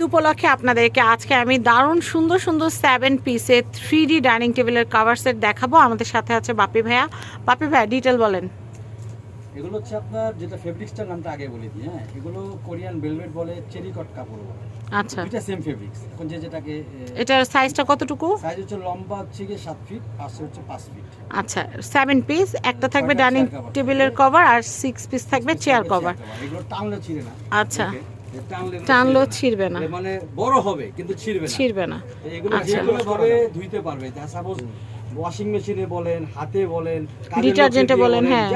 উপলক্ষে আপনাদেরকে আজকে আমি দারুণ সুন্দর সুন্দর 7 পিসের 3D ডাইনিং টেবিলের কভার সেট দেখাবো। আমাদের সাথে আছে বাপি ভাইয়া। বাপি ভাইয়া ডিটেল বলেন। এগুলো হচ্ছে আপনার যেটা ফেব্রিক্সটার নামটা আগে বলে দিই। হ্যাঁ, এগুলো কোরিয়ান ভেলভেট বলে, চেরি কট কাপড় বলে। আচ্ছা, এটা সেম ফেব্রিক্স। এখন যেটাকে এটার সাইজটা কতটুকু? সাইজ হচ্ছে লম্বা হচ্ছে 7 ফিট, পাশে হচ্ছে 5 ফিট। আচ্ছা, 7 পিস, একটা থাকবে ডাইনিং টেবিলের কভার আর 6 পিস থাকবে চেয়ার কভার। এগুলো টানলে ছিঁড়ে না। আচ্ছা, টানলেও ছিঁড়বে না, মানে বড় হবে কিন্তু ছিঁড়বে না। এগুলো যেগুলো ভাবে ধুইতে পারবে। সাপোজ ওয়াশিং মেশিনে বলেন, হাতে বলেন, ডিটারজেন্টে বলেন। হ্যাঁ,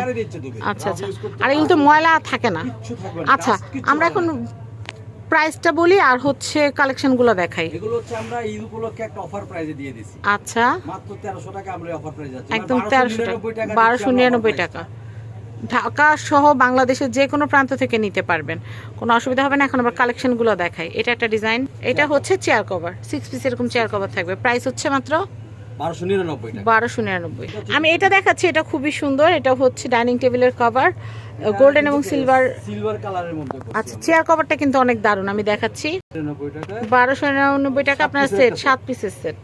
আচ্ছা আচ্ছা। আর এগুলো তো ময়লা থাকে না। আচ্ছা, আমরা এখন প্রাইসটা বলি আর হচ্ছে কালেকশনগুলো দেখাই। এগুলো হচ্ছে আমরা ঈদ উপলক্ষে একটা অফার প্রাইসে দিয়ে দিছি। আচ্ছা, মাত্র 1300 টাকা আমরা অফার প্রাইসে যাচ্ছে। একদম 1300 টাকা, 1299 টাকা। ঢাকা সহ বাংলাদেশের যে কোনো প্রান্ত থেকে নিতে পারবেন, কোনো অসুবিধা হবে না। এখন আবার কালেকশনগুলো দেখাই। এটা একটা ডিজাইন, এটা হচ্ছে চেয়ার কভার, 6 পিস এরকম চেয়ার কভার থাকবে। প্রাইস হচ্ছে মাত্র 1299। আমি এটা দেখাচ্ছি, এটা খুবই সুন্দর। এটা হচ্ছে ডাইনিং টেবিলের কভার, গোল্ডেন এবং সিলভার কালারের মধ্যে। আচ্ছা, চেয়ার কভারটা কিন্তু অনেক দারুণ। আমি দেখাচ্ছি 1299 টাকা আপনার সেট, 7 পিসের সেট।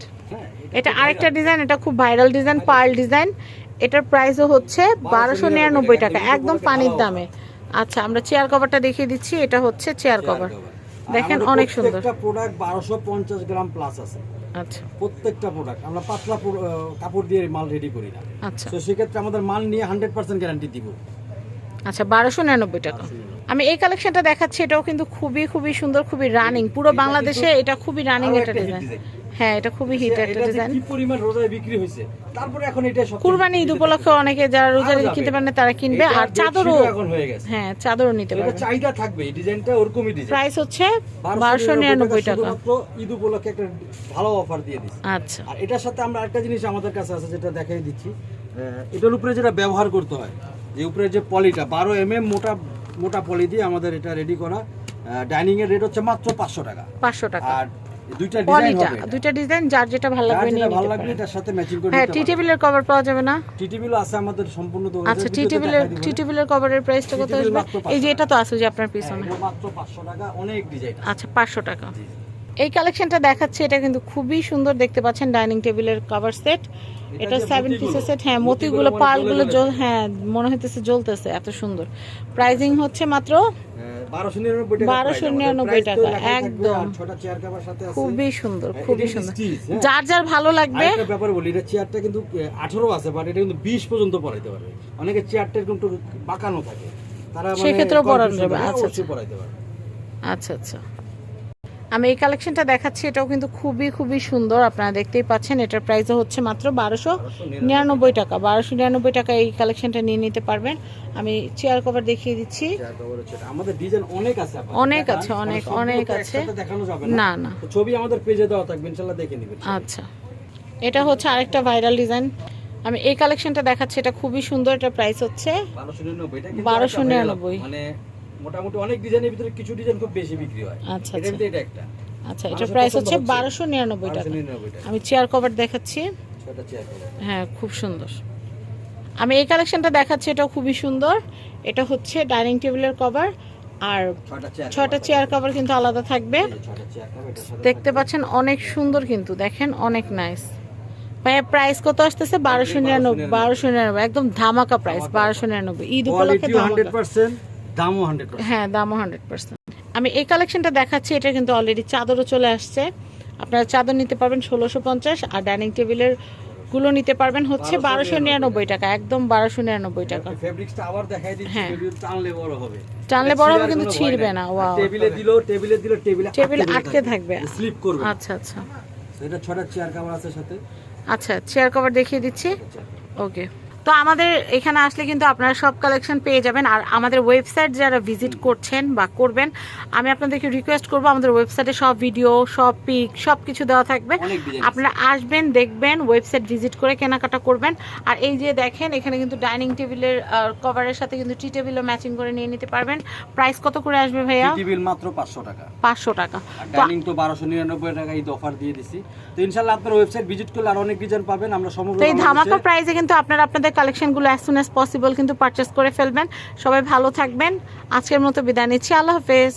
এটা আরেকটা ডিজাইন, এটা খুব ভাইরাল ডিজাইন, পার্ল ডিজাইন। এটার প্রাইসও হচ্ছে 1299 টাকা, একদম পানির দামে। আচ্ছা, আমরা চেয়ার কভারটা দেখিয়ে দিচ্ছি। এটা হচ্ছে চেয়ার কভার, দেখেন অনেক সুন্দর। প্রত্যেকটা প্রোডাক্ট 1250 গ্রাম প্লাস আছে। আচ্ছা, প্রত্যেকটা প্রোডাক্ট আমরা পাতলা কাপড় দিয়ে মাল রেডি করি না। আচ্ছা, তো সেক্ষেত্রে আমাদের মাল নিয়ে 100% গ্যারান্টি দিব। আচ্ছা, 1299 টাকা। আমি এই কালেকশনটা দেখাচ্ছি, এটাও কিন্তু খুবই খুবই সুন্দর, খুবই রানিং। পুরো বাংলাদেশে এটা খুবই রানিং একটা ডিজাইন। হ্যাঁ, এটা খুবই হিট একটা ডিজাইন। কি পরিমাণ রোজায় বিক্রি হয়েছে, তারপরে এখন এটা সব কুরবানি ঈদ উপলক্ষে অনেকে যারা রোজার ঈদ কিনতে পারেন তারা কিনবে। আর চাদরও এখন হয়ে গেছে। হ্যাঁ, চাদরও নিতে পারবে। এটা চাহিদা থাকবে, এই ডিজাইনটা ওরকমই ডিজাইন। প্রাইস হচ্ছে 1299 টাকা। মাত্র ঈদ উপলক্ষে একটা ভালো অফার দিয়ে দিচ্ছি। আচ্ছা, আর এটার সাথে আমরা আরেকটা জিনিস আমাদের কাছে আছে, যেটা দেখাই দিচ্ছি। এটার উপরে যেটা ব্যবহার করতে হয়, যে উপরে যে পলিটা 12 mm মোটা পলি দিয়ে আমাদের এটা রেডি করা। ডাইনিং এর রেট হচ্ছে মাত্র 500 টাকা। 500 টাকা। আর দুইটা ডিজাইন যার যেটা ভালো লাগবে নিয়ে নিতে পারেন। এটার সাথে ম্যাচিং করে। হ্যাঁ, টি টেবিলের কভার পাওয়া যাবে না? টি টেবিল আছে আমাদের সম্পূর্ণ দোকানে। আচ্ছা, টি টেবিলের কভারের প্রাইসটা কত আসবে? এই যে এটা তো আছে যে আপনার পিছনে, মাত্র 500 টাকা, অনেক ডিজাইন। আচ্ছা, 500 টাকা। এই কালেকশনটা দেখাচ্ছে, এটা কিন্তু খুবই সুন্দর। দেখতে পাচ্ছেন ডাইনিং টেবিলের কভার সেট, এটা 7 পিসের সেট। হ্যাঁ, মতিগুলো পালগুলো হ্যাঁ মনে হইতেছে জ্বলতেছে, এত সুন্দর। প্রাইজিং হচ্ছে মাত্র 1299 টাকা, একদম খুবই সুন্দর, খুবই সুন্দর। যার যার ভালো লাগবে। একটা ব্যাপার বলি, এটা চেয়ারটা কিন্তু 18 আছে, বাট এটা কিন্তু 20 পর্যন্ত পরাইতে পারবে। অনেকে চেয়ারটা কিন্তু বাঁকানো থাকে, তারা মানে সেক্ষেত্রেও পরানো যাবে। আচ্ছা, পরাইতে পারবে। আচ্ছা আচ্ছা। আমি এই কালেকশনটা দেখাচ্ছি, এটাও কিন্তু খুবই খুবই সুন্দর। আপনারা দেখতেই পাচ্ছেন, এটার প্রাইসও হচ্ছে মাত্র 1299 টাকা। 1299 টাকা এই কালেকশনটা নিয়ে নিতে পারবেন। আমি চেয়ার কভার দেখিয়ে দিচ্ছি। আমাদের ডিজাইন অনেক আছে, অনেক আছে, অনেক আছে। দেখানো যাবে না না, ছবি আমাদের পেজে দেওয়া থাকবে, ইনশাআল্লাহ দেখে নেবেন। আচ্ছা, এটা হচ্ছে আরেকটা ভাইরাল ডিজাইন। আমি এই কালেকশনটা দেখাচ্ছি, এটা খুবই সুন্দর। এটা প্রাইস হচ্ছে 1299। মানে মোটামুটি অনেক ডিজাইনের ভিতরে কিছু ডিজাইন খুব বেশি বিক্রি হয়। আচ্ছা, এটা একটা। আচ্ছা, এটা প্রাইস হচ্ছে 1299 টাকা। আমি চেয়ার কভার দেখাচ্ছি। হ্যাঁ, খুব সুন্দর। আমি এই কালেকশনটা দেখাচ্ছি, এটাও খুবই সুন্দর। এটা হচ্ছে ডাইনিং টেবিলের কভার, আর 6টা চেয়ার কভার কিন্তু আলাদা থাকবে। দেখতে পাচ্ছেন অনেক সুন্দর কিন্তু, দেখেন অনেক নাইস। ভাই, প্রাইস কত আসতেছে? 1299। একদম ধামাকা প্রাইস, 1299। ঈদ উপলক্ষে 100%, দামও 100%। হ্যাঁ, দামও 100%। আমি এই কালেকশনটা দেখাচ্ছি, এটা কিন্তু অলরেডি চাদরও চলে আসছে। আপনারা চাদর নিতে পারবেন 1650, আর ডাইনিং টেবিলের গুলো নিতে পারবেন হচ্ছে 1299 টাকা, একদম 1299 টাকা। ফেব্রিক্সটা আবার দেখাই দিচ্ছি, টানলে বড় হবে। টানলে বড় হবে কিন্তু ছিঁড়বে না। ওয়াও, টেবিলে আটকে থাকবে, স্লিপ করবে। আচ্ছা আচ্ছা। এটা 6টা চেয়ার কভার আছে সাথে। আচ্ছা, চেয়ার কভার দেখিয়ে দিচ্ছি। ওকে, তো আমাদের এখানে আসলে কিন্তু আপনারা সব কালেকশন পেয়ে যাবেন। আর আমাদের ওয়েবসাইট যারা ভিজিট করছেন বা করবেন, আমি আপনাদেরকে রিকোয়েস্ট করবো, আমাদের ওয়েবসাইটে সব ভিডিও, সব পিক, সব কিছু দেওয়া থাকবে। আপনারা আসবেন, দেখবেন, ওয়েবসাইট ভিজিট করে কেনাকাটা করবেন। আর এই যে দেখেন, এখানে কিন্তু ডাইনিং টেবিলের কভারের সাথে কিন্তু টি টেবিলও ম্যাচিং করে নিয়ে নিতে পারবেন। প্রাইস কত করে আসবে ভাইয়া? টি টেবিল মাত্র 500 টাকা। 500 টাকা। ডাইনিং তো 1299 টাকা ঈদ অফার দিয়ে দিছি। তো ইনশাআল্লাহ আপনার ওয়েবসাইট ভিজিট করলে আর অনেক ডিজাইন পাবেন। আমরা সমগ্র এই ধামাকা প্রাইসে কিন্তু আপনারা আপনাদের কালেকশনগুলো as soon as possible কিন্তু পারচেজ করে ফেলবেন। সবাই ভালো থাকবেন। আজকের মতো বিদায় নিচ্ছি। আল্লাহ হাফেজ।